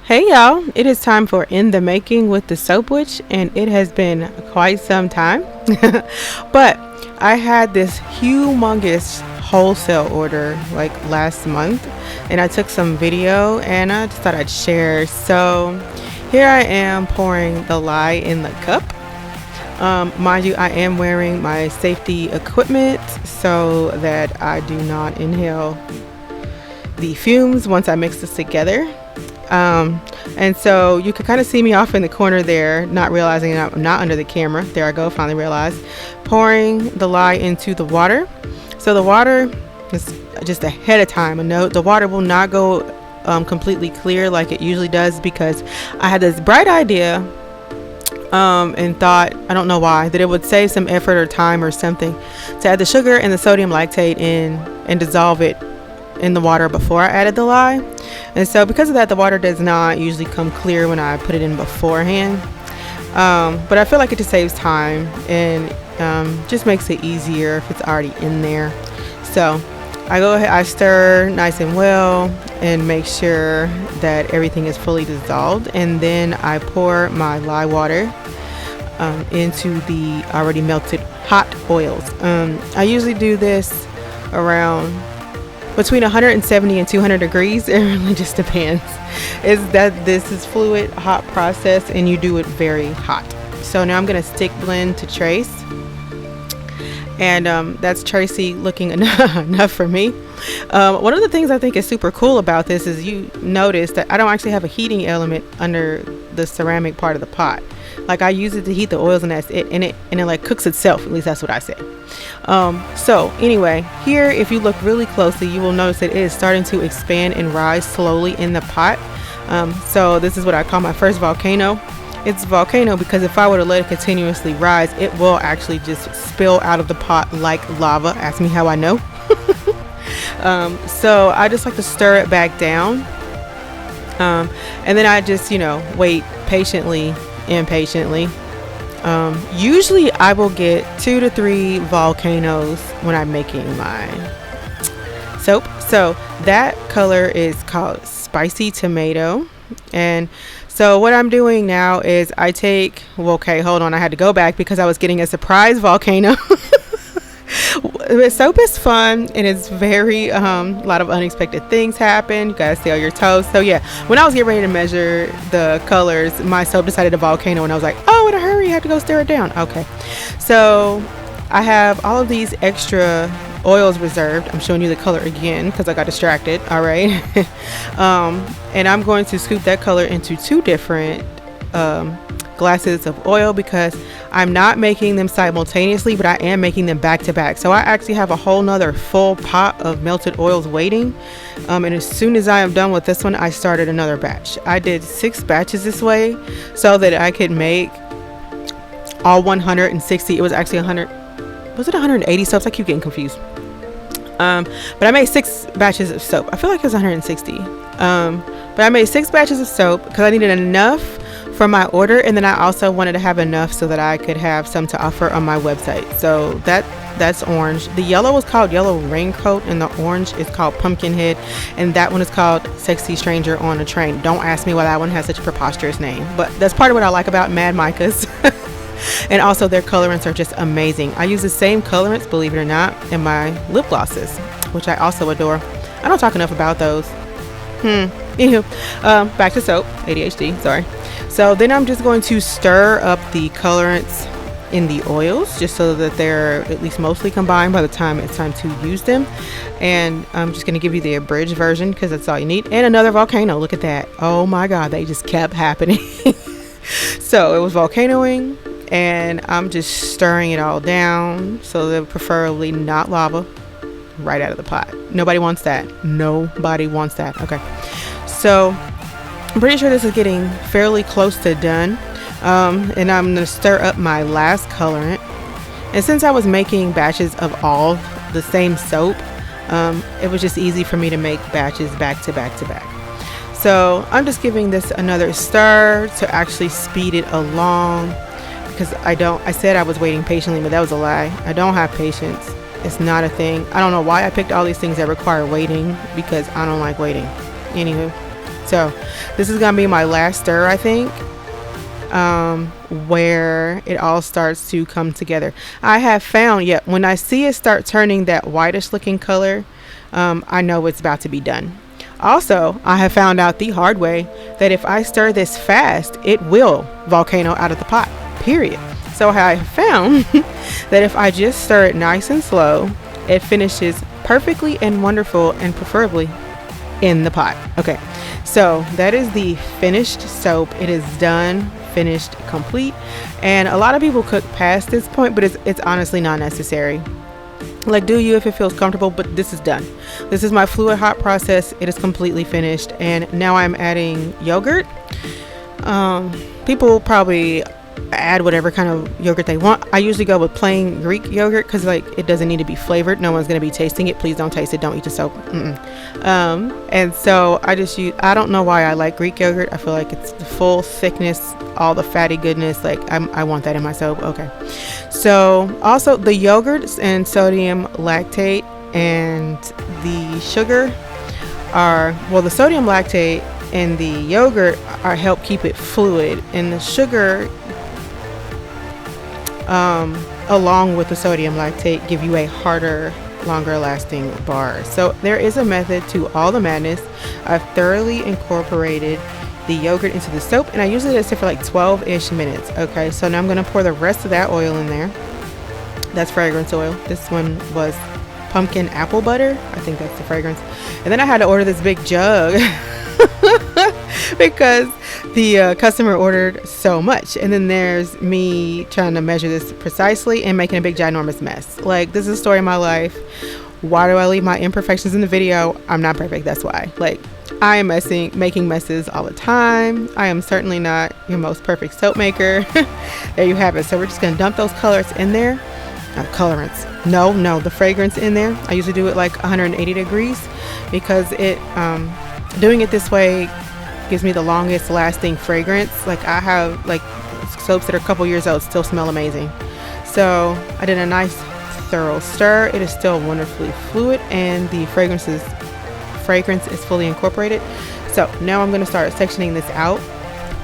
Hey y'all, it is time for In the Making with the Soap Witch, and it has been quite some time. But I had this humongous wholesale order like last month, and I took some video and I just thought I'd share. So here I am pouring the lye in the cup. Mind you, I am wearing my safety equipment so that I do not inhale the fumes once I mix this together. And so you can kind of see me off in the corner there, not realizing I'm not under the camera. There I go, finally realized. Pouring the lye into the water. So the water is just ahead of time. A note, the water will not go completely clear like it usually does, because I had this bright idea and thought, I don't know why, that it would save some effort or time or something to add the sugar and the sodium lactate in and dissolve it in the water before I added the lye. And so because of that, the water does not usually come clear when I put it in beforehand. But I feel like it just saves time and just makes it easier if it's already in there. So I go ahead, I stir nice and well and make sure that everything is fully dissolved, and then I pour my lye water into the already melted hot oils. I usually do this around between 170 and 200 degrees. It really just depends. Is that this is fluid hot process and you do it very hot. So now I'm going to stick blend to trace, and that's Tracy looking enough for me. One of the things I think is super cool about this is you notice that I don't actually have a heating element under the ceramic part of the pot. Like, I use it to heat the oils, and that's it, and it like cooks itself. At least that's what I say. So anyway, here, if you look really closely, you will notice that it is starting to expand and rise slowly in the pot. So this is what I call my first volcano. It's volcano because if I were to let it continuously rise, it will actually just spill out of the pot like lava. Ask me how I know. So I just like to stir it back down, and then I just wait patiently, impatiently. Usually I will get 2 to 3 volcanoes when I'm making my soap. So that color is called spicy tomato. And so what I'm doing now is I take, well, okay, hold on, I had to go back because I was getting a surprise volcano. Soap is fun, and it's very a lot of unexpected things happen. You gotta stay on your toes. So yeah, when I was getting ready to measure the colors, my soap decided to volcano, and I was like, oh, in a hurry, I have to go stir it down. Okay, so I have all of these extra oils reserved. I'm showing you the color again because I got distracted. All right. And I'm going to scoop that color into 2 different glasses of oil, because I'm not making them simultaneously, but I am making them back to back. So I actually have a whole nother full pot of melted oils waiting, and as soon as I am done with this one, I started another batch. I did 6 batches this way so that I could make all 160. It was actually 100, was it 180 soaps? I keep getting confused. But I made 6 batches of soap. I feel like it was 160. But I made 6 batches of soap because I needed enough for my order, and then I also wanted to have enough so that I could have some to offer on my website. So that's orange. The yellow was called Yellow Raincoat, and the orange is called Pumpkinhead, and that one is called Sexy Stranger on a Train. Don't ask me why that one has such a preposterous name, but that's part of what I like about Mad Micas. And also their colorants are just amazing. I use the same colorants, believe it or not, in my lip glosses, which I also adore. I don't talk enough about those. Anywho, back to soap. ADHD, sorry. So then I'm just going to stir up the colorants in the oils, just so that they're at least mostly combined by the time it's time to use them. And I'm just going to give you the abridged version because that's all you need. And another volcano. Look at that. Oh my God, they just kept happening. So it was volcanoing, and I'm just stirring it all down so that preferably not lava right out of the pot. Nobody wants that. Nobody wants that. Okay. So I'm pretty sure this is getting fairly close to done. And I'm going to stir up my last colorant. And since I was making batches of all the same soap, it was just easy for me to make batches back to back to back. So I'm just giving this another stir to actually speed it along, because I said I was waiting patiently, but that was a lie. I don't have patience. It's not a thing. I don't know why I picked all these things that require waiting, because I don't like waiting. Anywho, So this is gonna be my last stir, I think, where it all starts to come together. I have found, yeah, when I see it start turning that whitish looking color, I know it's about to be done. Also, I have found out the hard way that if I stir this fast, it will volcano out of the pot, period. So I have found that if I just stir it nice and slow, it finishes perfectly and wonderful, and preferably in the pot. Okay, so that is the finished soap. It is done, finished, complete. And a lot of people cook past this point, but it's honestly not necessary. Like, do you if it feels comfortable, but this is done. This is my fluid hot process. It is completely finished, and now I'm adding yogurt. People probably add whatever kind of yogurt they want. I usually go with plain Greek yogurt because, like, it doesn't need to be flavored. No one's going to be tasting it. Please don't taste it. Don't eat the soap. And so I just use, I don't know why I like Greek yogurt. I feel like it's the full thickness, all the fatty goodness. Like, I want that in my soap. Okay. So also the yogurts and sodium lactate and the sugar are, well, the sodium lactate and the yogurt are help keep it fluid, and the sugar along with the sodium lactate give you a harder, longer lasting bar. So there is a method to all the madness. I've thoroughly incorporated the yogurt into the soap, and I usually let it sit for like 12-ish minutes. Okay, so now I'm going to pour the rest of that oil in there. That's fragrance oil. This one was pumpkin apple butter. I think that's the fragrance. And then I had to order this big jug because the customer ordered so much. And then there's me trying to measure this precisely and making a big ginormous mess. Like, this is a story of my life. Why do I leave my imperfections in the video? I'm not perfect, that's why. Like, I am making messes all the time. I am certainly not your most perfect soap maker. There you have it. So we're just gonna dump those colors in there. Colorants. No, the fragrance in there. I usually do it like 180 degrees because it doing it this way gives me the longest lasting fragrance. Like, I have like soaps that are a couple years old still smell amazing. So I did a nice thorough stir. It is still wonderfully fluid, and the fragrance is fully incorporated. So now I'm going to start sectioning this out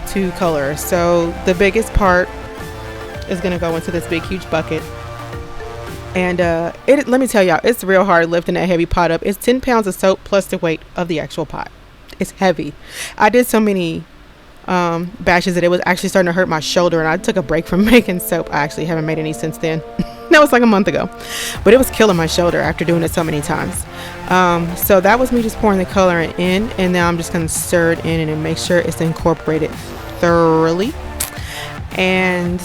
to color. So the biggest part is going to go into this big huge bucket, and let me tell y'all, it's real hard lifting that heavy pot up. It's 10 pounds of soap plus the weight of the actual pot. It's heavy. I did so many batches that it was actually starting to hurt my shoulder, and I took a break from making soap. I actually haven't made any since then. That was like a month ago, but it was killing my shoulder after doing it so many times. So that was me just pouring the colorant in, and now I'm just going to stir it in and make sure it's incorporated thoroughly. And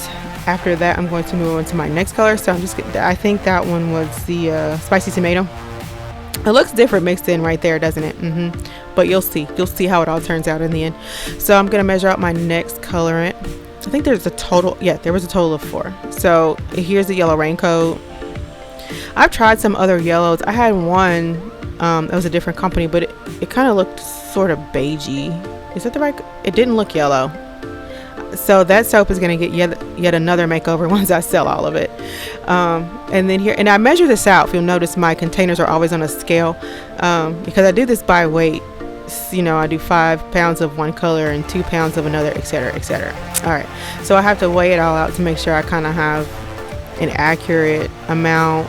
after that, I'm going to move on to my next color. So I think that one was the spicy tomato. It looks different mixed in right there, doesn't it? But you'll see how it all turns out in the end. So I'm going to measure out my next colorant. I think there was a total of 4. So here's the yellow raincoat. I've tried some other yellows. I had one that was a different company, but it kind of looked sort of beigey. Is that the right? It didn't look yellow. So that soap is going to get yet another makeover once I sell all of it. And then here, and I measure this out. If you'll notice, my containers are always on a scale because I do this by weight. You know, I do 5 pounds of one color and 2 pounds of another, etc., etc. All right, so I have to weigh it all out to make sure I kind of have an accurate amount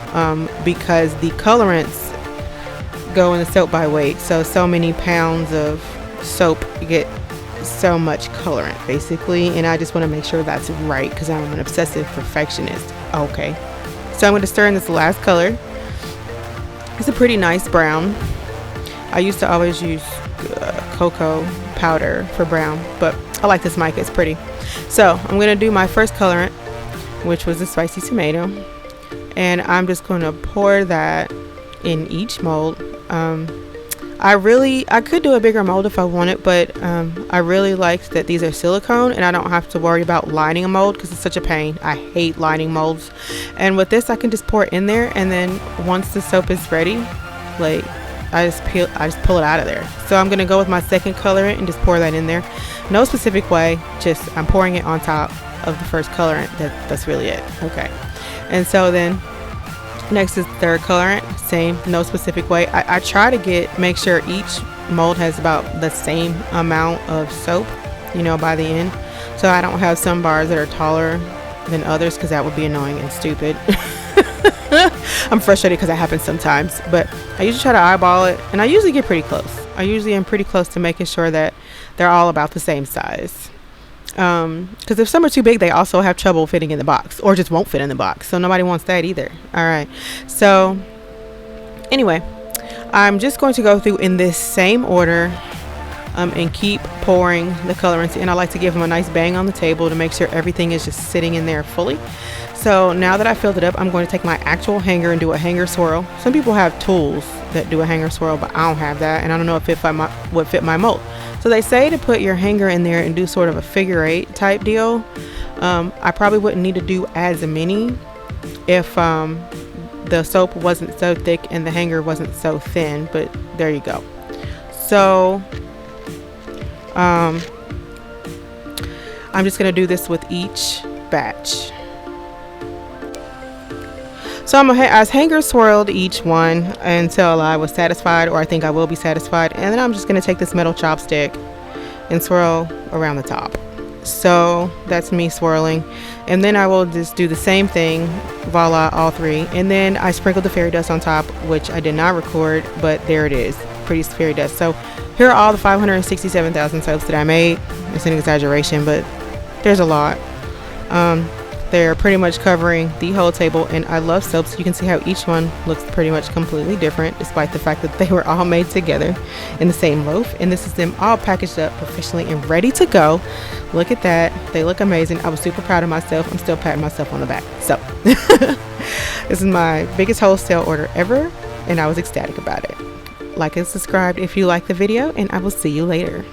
because the colorants go in the soap by weight. So many pounds of soap, you get so much colorant basically, and I just want to make sure that's right because I'm an obsessive perfectionist. Okay, so I'm going to stir in this last color. It's a pretty nice brown. I used to always use cocoa powder for brown, but I like this mica. It's pretty. So I'm going to do my first colorant, which was the spicy tomato, and I'm just going to pour that in each mold. I could do a bigger mold if I wanted, but I really liked that these are silicone and I don't have to worry about lining a mold because it's such a pain. I hate lining molds. And with this, I can just pour it in there, and then once the soap is ready, like, I just pull it out of there. So I'm gonna go with my second colorant and just pour that in there. No specific way, just I'm pouring it on top of the first colorant. That's really it. Okay. And so then next is third colorant, same, no specific way. I try to make sure each mold has about the same amount of soap, you know, by the end. So I don't have some bars that are taller than others because that would be annoying and stupid. I'm frustrated because that happens sometimes, but I usually try to eyeball it, and I usually get pretty close. I usually am pretty close to making sure that they're all about the same size. Because if some are too big, they also have trouble fitting in the box, or just won't fit in the box. So nobody wants that either. All right. So anyway, I'm just going to go through in this same order, and keep pouring the colorants in. I like to give them a nice bang on the table to make sure everything is just sitting in there fully. So now that I filled it up, I'm going to take my actual hanger and do a hanger swirl. Some people have tools that do a hanger swirl, but I don't have that, and I don't know if it would fit my mold. So they say to put your hanger in there and do sort of a figure 8 type deal. I probably wouldn't need to do as many if the soap wasn't so thick and the hanger wasn't so thin, but there you go. So I'm just gonna do this with each batch. So I hanger swirled each one until I was satisfied, or I think I will be satisfied, and then I'm just gonna take this metal chopstick and swirl around the top. So that's me swirling, and then I will just do the same thing, voila, all 3. And then I sprinkled the fairy dust on top, which I did not record, but there it is, pretty fairy dust. So here are all the 567,000 soaps that I made. It's an exaggeration, but there's a lot. They're pretty much covering the whole table, and I love soaps. You can see how each one looks pretty much completely different, despite the fact that they were all made together in the same loaf. And this is them all packaged up professionally and ready to go. Look at that. They look amazing. I was super proud of myself. I'm still patting myself on the back. So this is my biggest wholesale order ever, and I was ecstatic about it. Like and subscribe if you like the video, and I will see you later.